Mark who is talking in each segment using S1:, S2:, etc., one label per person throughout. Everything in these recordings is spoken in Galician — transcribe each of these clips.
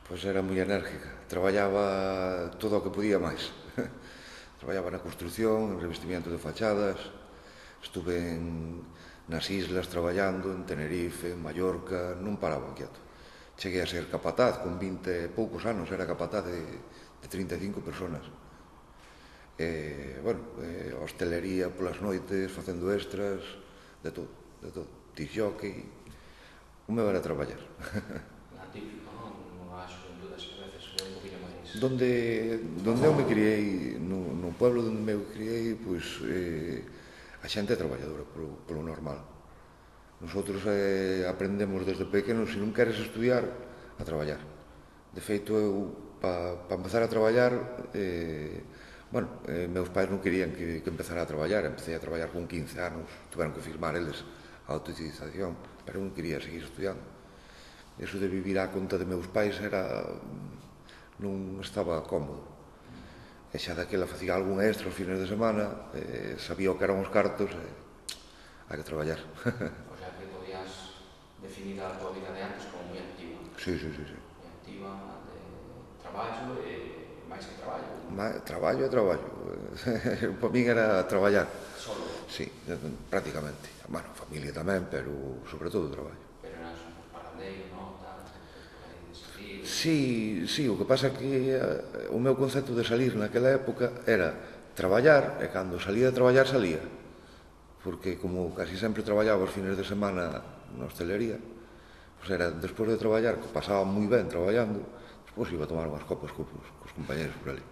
S1: Pois era moi enérgica, traballaba todo o que podía máis. Traballaba na construción, en revestimento de fachadas, estuve nas islas traballando, en Tenerife, en Mallorca, non paraba quieto. Cheguei a ser capataz, con 20 e poucos anos, era capataz de 35 personas. Hostelería polas noites, facendo extras, de todo, de todo. Disjockey, o meu era traballar.
S2: Atípico, non? A xuventude ás veces é un poquinho máis...
S1: Donde eu me criei, no pueblo donde me criei, pois a xente é traballadora polo normal. Nosotros aprendemos desde pequenos, se non queres estudiar, a traballar. De feito, eu, para empezar a traballar, meus pais non querían que empezara a traballar. Empecé a traballar con 15 anos, tiveron que firmar eles a autorización, pero non quería seguir estudiando. Eso de vivir á conta de meus pais non estaba cómodo. E xa daquela facía algún extra os fines de semana, sabía o que eran os cartos, hai que traballar.
S2: O sea que podías definir a tua vida de antes como moi activa.
S1: Sí, sí, sí, sí.
S2: Moi activa, de traballo e máis que traballo.
S1: Traballo é traballo. Para min era traballar.
S2: Solo.
S1: Sí, prácticamente. Bueno, familia tamén, pero sobre todo traballo.
S2: Pero eras un parandeiro, non? Tal, por aí de salir...
S1: Sí, sí, o que pasa é que o meu concepto de salir naquela época era traballar, e cando salía de traballar, salía. Porque como casi sempre traballaba os fines de semana na hostelería, pois era, despois de traballar, que pasaba moi ben traballando, despois iba a tomar unhas copas cos compañeros por ali.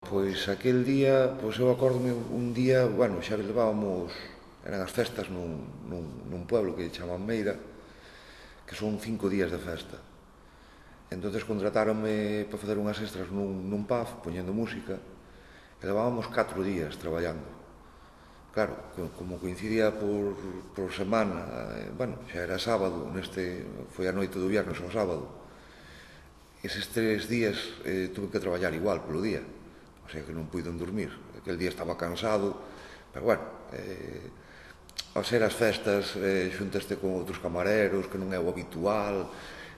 S1: Pois aquel día, pois eu acórdome un día, bueno, xa levábamos, eran as festas nun pueblo que chaman Meira, que son 5 días de festa. Entonces contratáronme para fazer unhas extras nun pub, poñendo música, e levábamos 4 días traballando. Claro, como coincidía por semana, xa era sábado, foi a noite do viernes ao sábado, eses 3 días tuve que traballar igual polo día, o sea que non puiden dormir. Aquel día estaba cansado, pero bueno, ao ser as festas, xuntaste con outros camareros, que non é o habitual,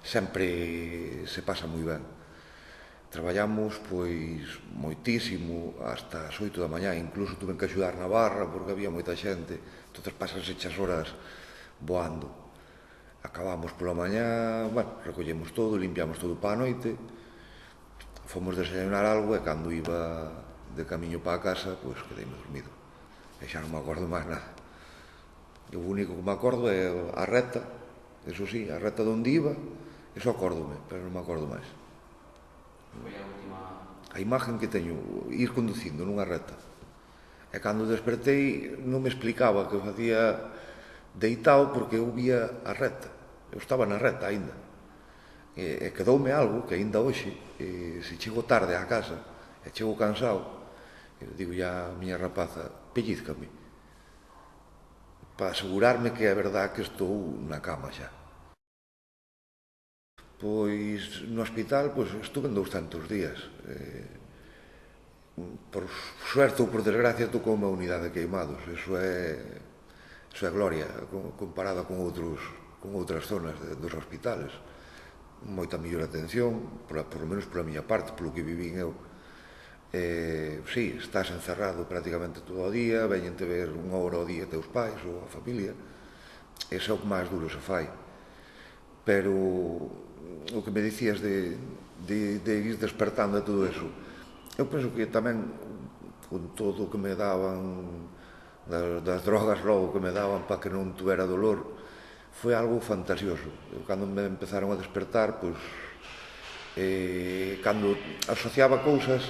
S1: sempre se pasa moi ben. Traballamos, pois, moitísimo, hasta as 8 da mañá, incluso tuve que axudar na barra, porque había moita xente, entonces pasanse as horas voando. Acabamos pola mañá, recollemos todo, limpiamos todo para a noite, fomos desayunar algo, e cando iba de camiño para a casa, pois, quedeime dormido. E xa non me acordo máis nada. O único que me acordo é a reta, eso sí, a reta onde iba, eso acórdome, pero non me acordo máis.
S2: Foi a última...
S1: A imagen que teño, ir conducindo nunha reta. E cando despertei non me explicaba que facía deitado porque eu vía a reta. Eu estaba na reta aínda. E quedoume algo que aínda hoxe, se chego tarde á casa e chego cansado, eu digo ya a miña rapaza, pellízcame, para asegurarme que é verdad que estou na cama xa. Pois no hospital estuve en 200 días. Por suerte ou por desgracia tocou unha unidade de queimados. Eso é gloria comparada con outras zonas dos hospitales. Moita mellor atención, por lo menos pola miña parte, polo que vivín eu. Sí, estás encerrado prácticamente todo o día, veñente ver unha hora ao día teus pais ou a familia. Ese é o que máis duro se fai. Pero o que me dicías de ir despertando e todo eso, eu penso que tamén con todo o que me daban das drogas logo que me daban para que non tuvera dolor, foi algo fantasioso. Cando me empezaron a despertar, cando asociaba cousas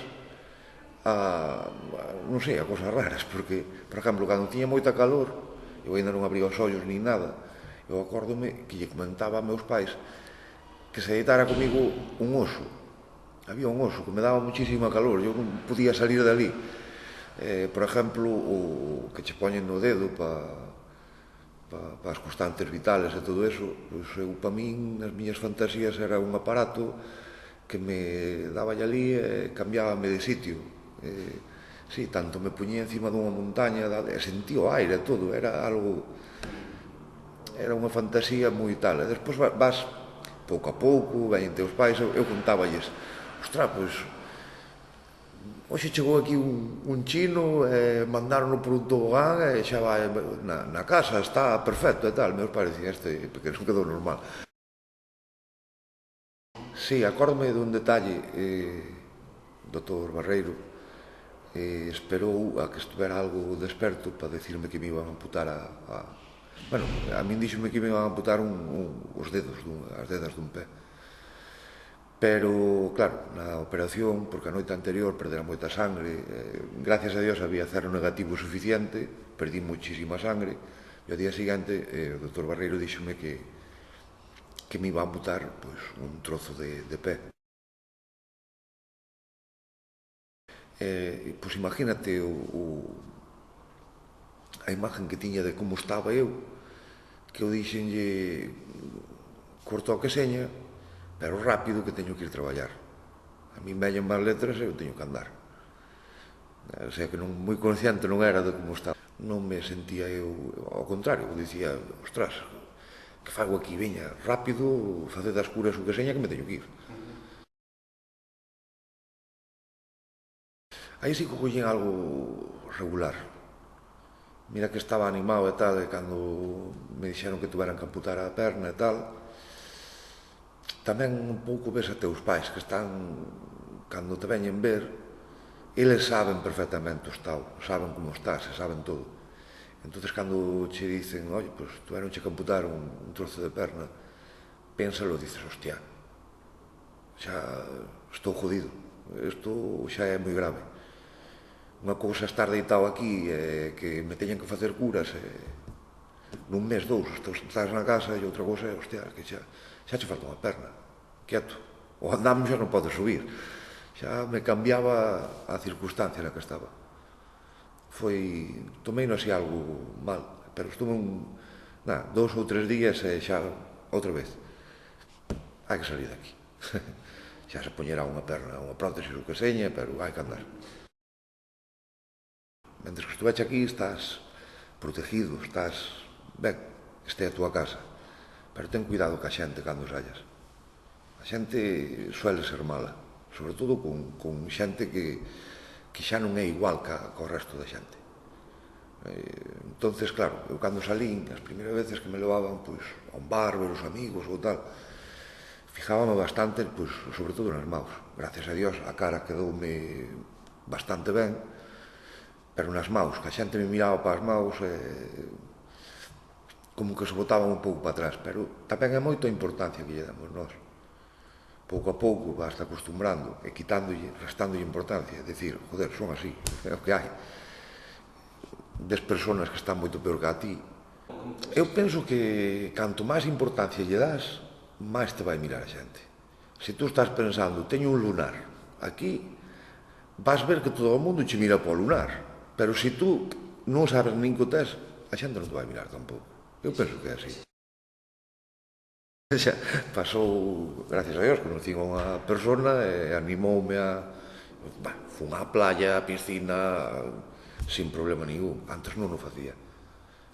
S1: non sei, a cousas raras, porque, por exemplo, cando tiña moita calor, eu ainda non abría os ollos nin nada, eu acórdome que lle comentaba a meus pais que se deitara comigo un oso. Había un oso que me daba muchísima calor, eu non podía salir dali. Por exemplo, o que che poñen no dedo para as constantes vitales e todo eso, eu, para min, nas miñas fantasías, era un aparato que me daba ali e cambiábame de sitio. Sí, tanto me puñía encima dunha montaña e sentía o aire e todo, era algo... Era unha fantasía moi tal. E despois vas pouco a pouco, veñen teus pais, eu contáballes, ostras, pois, hoxe chegou aquí un chino, mandaron por un tobogán e xa vai na casa, está perfecto e tal. Meus pais dicen, este pequeno quedou normal. Sí, acórdome dun detalle, Dr. Barreiro esperou a que estuvera algo desperto para decirme que me iban a amputar bueno, a min díxome que me iban a amputar os dedos, as dedas dun pé. Pero, claro, na operación, porque a noite anterior perdera moita sangre, gracias a Dios había cero negativo suficiente, perdí muchísima sangre, e ao día seguinte o Dr. Barreiro díxome que me iba a amputar pois, un trozo de pé. Pois imagínate a imagen que tiña de como estaba eu, que eu dixenlle, corto o que seña, pero rápido que teño que ir traballar. A mí me máis letras e eu teño que andar. O sea que moi consciente non era de como estaba. Non me sentía eu, ao contrario, eu dicía, ostras, que fago aquí, veña, rápido, faced das curas o que seña que me teño que ir. Aí sí que collín algo regular. Mira que estaba animado e tal, e cando me dixeron que tuveran que amputar a perna e tal, tamén un pouco ves a teus pais que están, cando te veñen ver, eles saben perfectamente o estado, saben como estás, saben todo. Entonces cando che dicen, oi, pois tuveron que amputar un trozo de perna, pénsalo, dices, hostia, xa estou jodido, isto xa é moi grave. Unha cousa é estar deitado aquí que me teñen que facer curas nun mes, dous, estás na casa, e outra cousa é, hostia, que xa che falta unha perna, quieto, o andamos xa non podes subir. Xa me cambiaba a circunstancia na que estaba. Tomei así algo mal, pero estuve 2 ou 3 días e xa outra vez hai que salir daqui. Xa se poñerá unha perna, unha prótesis o que seña, pero hai que andar. Mentres que estuveche aquí estás protegido, estás ben, este é a túa casa, pero ten cuidado ca xente cando sallas. A xente suele ser mala, sobre todo con xente que xa non é igual co resto da xente. Entonces, claro, eu cando salín, as primeiras veces que me levaban pois, a un bar, ver os amigos ou tal, fijábame bastante, pois, sobre todo nas maus. Gracias a Dios, a cara quedoume bastante ben, pero nas maus, que a xente me miraba para as maus, como que se botaban un pouco para atrás, pero tamén é moito a importancia que lle damos nós. Pouco a pouco vas acostumbrando e restándolle importancia, é dicir, joder, son así, é o que hai. Des persoas que están moito peor que a ti. Eu penso que canto máis importancia lle das, máis te vai mirar a xente. Se tú estás pensando, teño un lunar aquí, vas ver que todo o mundo che mira para o lunar, pero se tú non sabes nin que o tes, a xente non te vai mirar tampouco. Eu penso que é así. Xa pasou, gracias a Dios, conocín a unha persona e animoume fun á playa, á piscina, sin problema ningún. Antes non o facía.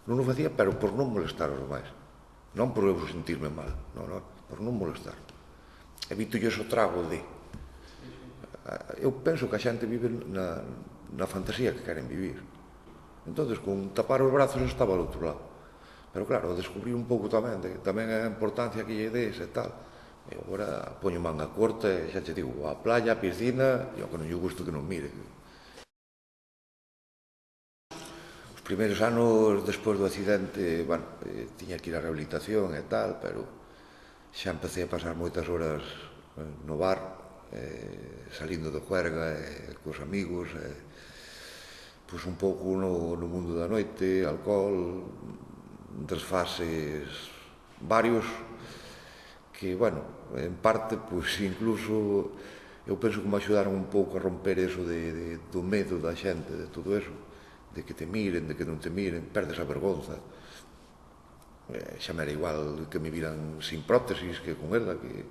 S1: Non o facía, pero por non molestar aos demais. Non por eu sentirme mal, non, por non molestar. Evito o trago de... Eu penso que a xente vive na fantasía que queren vivir. Entón, con tapar os brazos estaba ao outro lado. Pero claro, descubrí un pouco tamén a importancia que lle des e tal. E agora poño manga corta e xa te digo, a playa, a piscina, e ao que non lle gusto que non mire. Os primeiros anos despois do accidente, bueno, tiña que ir á rehabilitación e tal, pero xa empecé a pasar moitas horas no bar, salindo de juerga cos amigos, pois un pouco no mundo da noite, alcohol, desfases varios que, bueno, en parte, pois incluso eu penso que me axudaron un pouco a romper eso do medo da xente, de todo eso, de que te miren, de que non te miren, perdes a vergonza. Xa me era igual que me viran sin prótesis que con ela, que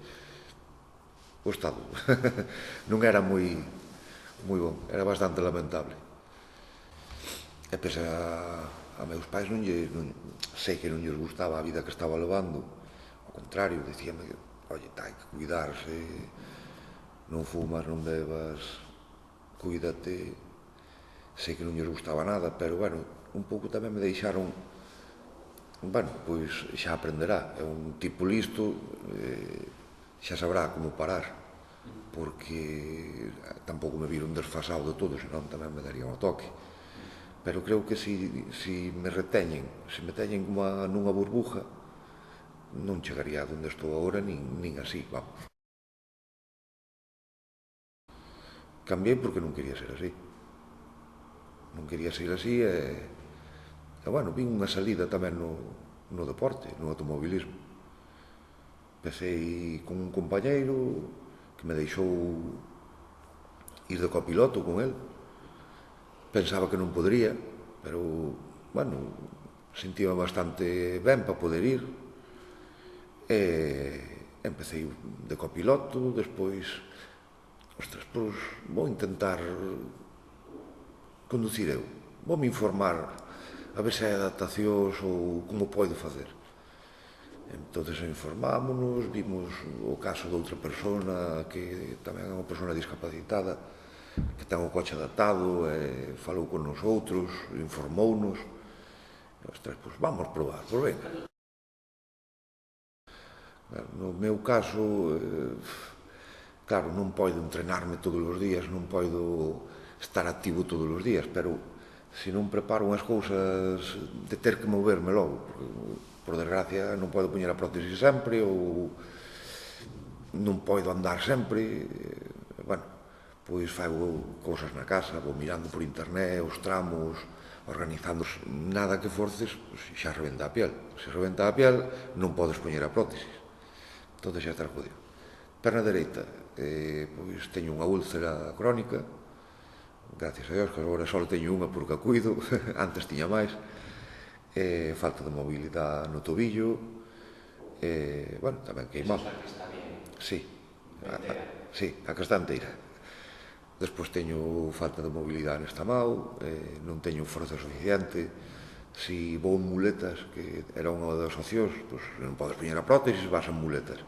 S1: o estado non era moi bon, era bastante lamentable. E pese a meus pais sei que non lles gustaba a vida que estaba levando, ao contrario, dicíame, oye, hai que cuidarse, non fumas, non bebas, cuídate. Sei que non lles gustaba nada, pero, bueno, un pouco tamén me deixaron, bueno, pois xa aprenderá, é un tipo listo, xa sabrá como parar, porque tampouco me viron desfasado de todo, senón tamén me darían o toque. Pero creo que si me reteñen, se me teñen como nunha burbuja, non chegaría a onde estou agora, nin así, vamos. Cambiei porque non quería ser así. Non quería ser así bueno, vin unha salida tamén no deporte, no automobilismo. Empecé con un compañeiro que me deixou ir de copiloto con el. Pensaba que non podría, pero, bueno, sentía bastante ben para poder ir. Empecé de copiloto, despois, ostras, pois vou intentar conducir eu. Voume informar a ver se hai adaptacións ou como podo facer. Entonces informámonos, vimos o caso de outra persona que tamén é unha persona discapacitada, que ten o coche adaptado, falou con nosotros, informounos. Ostras, pois vamos probar, pois venga. No meu caso, claro, non podo entrenarme todos os días, non podo estar activo todos os días, pero se non preparo unhas cousas de ter que moverme logo, porque, por desgracia, non podo poñer a prótese sempre, ou non podo andar sempre, bueno, pois fago cousas na casa, vou mirando por internet, os tramos, organizando, nada que forces, xa rebenta a piel. Se rebenta a piel, non podes poñer a prótese. Entón xa está jodido. Perna dereita, pois teño unha úlcera crónica, gracias a Dios, que agora só teño unha porque a cuido, antes tiña máis, falta de mobilidade no tobillo, bueno, tamén queimado.
S2: Esa é a que está bien.
S1: Sí, sí, a que está inteira. Despois teño falta de mobilidade nesta mão, non teño forza suficiente, si vou en muletas, que era unha das opcións, pois non podes poñer a prótesis, vas en muletas.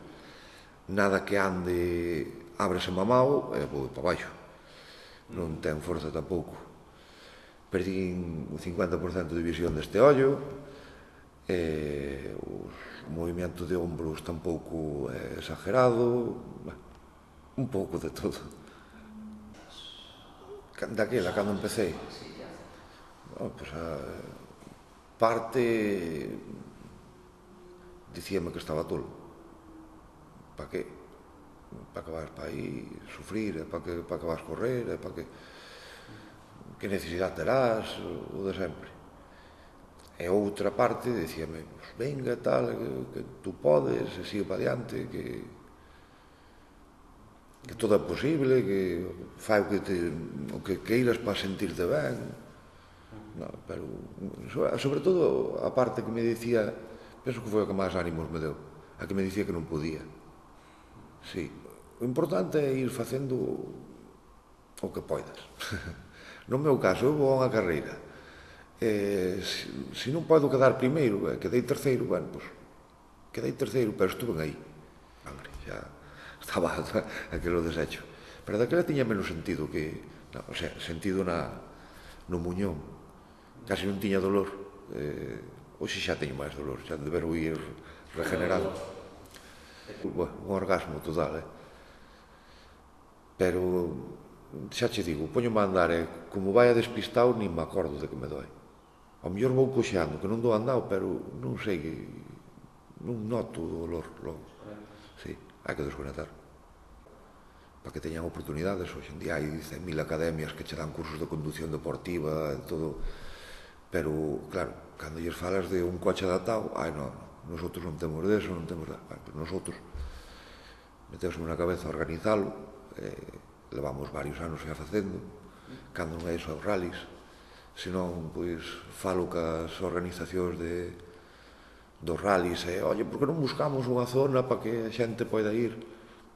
S1: Nada que ande, ábrese a mão e vou para baixo. Non ten forza tampouco. Perdí un 50% de visión deste ollo, os movimientos de ombros tampouco é exagerado, un pouco de todo. Daquela, cando empecé, pois parte dicíame que estaba tolo. Para que? Para que vas para aí sufrir, para que vas correr, para que necesidade terás, o de sempre. E outra parte dicíame, pues, venga, tal, que tú podes, e sigue para diante, que todo é posible, que fai o que queiras para sentirte ben. No, pero, sobre todo, a parte que me dicía, penso que foi o que máis ánimos me deu, a que me dicía que non podía. Sí, o importante é ir facendo o que poidas. No meu caso, eu vou a unha carreira. Se non podo quedar primeiro, quedei terceiro, bueno, pois, quedei terceiro, pero estuve aí. Hombre, xa estaba aquilo deshecho. Pero daquela tiña menos sentido que, o sea, sentido no muñón. Casi non tiña dolor. Hoxe xa teño máis dolor, xa debero ir regenerado. Un orgasmo total, Pero, xa che digo, poñome a andar, como vai a despistado, nin me acordo de que me dói. Ao mellor vou coxeando, que non dou andado, pero non sei, non noto o dolor logo. Sí, hai que desconectar. Para que teñan oportunidades, hoxe en día hai 100.000 academias que che dan cursos de conducción deportiva e todo, pero, claro, cando lles falas de un coche adaptado, non, nosotros non temos deso, non temos da... Pues nosotros metemos na cabeza organizalo, levamos varios anos xa facendo, cando non é iso aos rallies, senón, pois, falo cas organizacións dos rallies, oye, por que non buscamos unha zona para que a xente poida ir?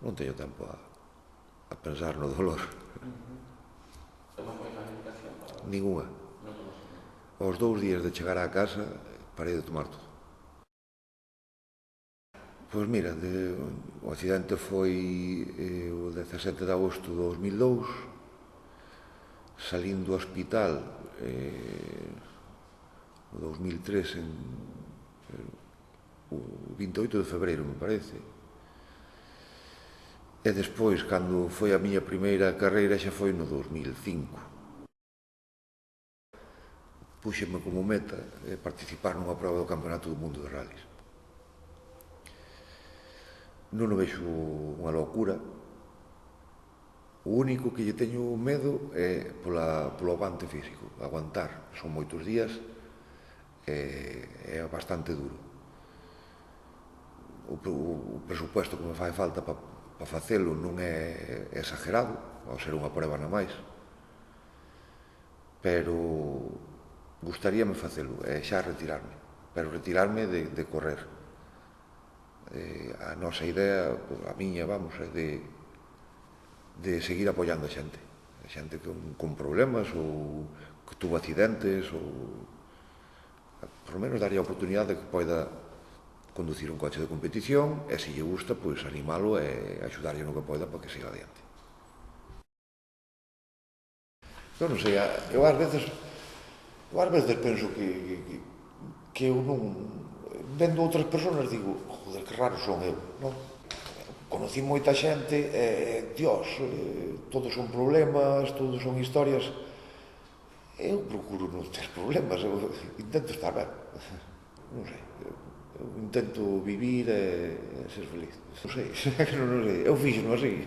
S1: Non teño tempo a pensar no dolor.
S2: Tomas moita medicación?
S1: Ninguna. Aos 2 días de chegar á casa, parei de tomar todo. Pois mira, o accidente foi o 17 de agosto de 2002, salindo do hospital o 2003 o 28 de febreiro, me parece. E despois, cando foi a miña primeira carreira, xa foi no 2005. Púxeme como meta participar nunha prova do Campeonato do Mundo de Rallys. Non o vexo unha loucura. O único que lle teño medo é polo aguante físico. Aguantar, son moitos días, é bastante duro. O presupuesto que me fai falta para facelo non é exagerado, ao ser unha prueba na máis, pero gustaríame facelo, e xa retirarme, pero retirarme de correr. A nosa idea, a miña, vamos, é de seguir apoiando a xente con problemas ou que tuvo accidentes, ou por lo menos daría a oportunidade de que poida conducir un coche de competición, e se lle gusta, pois animalo e axudarlle no que poida para que siga adiante. Eu non sei, eu ás veces penso que eu non, vendo outras persoas, digo, joder, que raro son eu, non? Conocí moita xente e, Dios, todos son problemas, todos son historias. Eu procuro non ter problemas, eu intento estar ben. Non sei, eu intento vivir e ser feliz. Non sei, non sei, eu fixo-no así.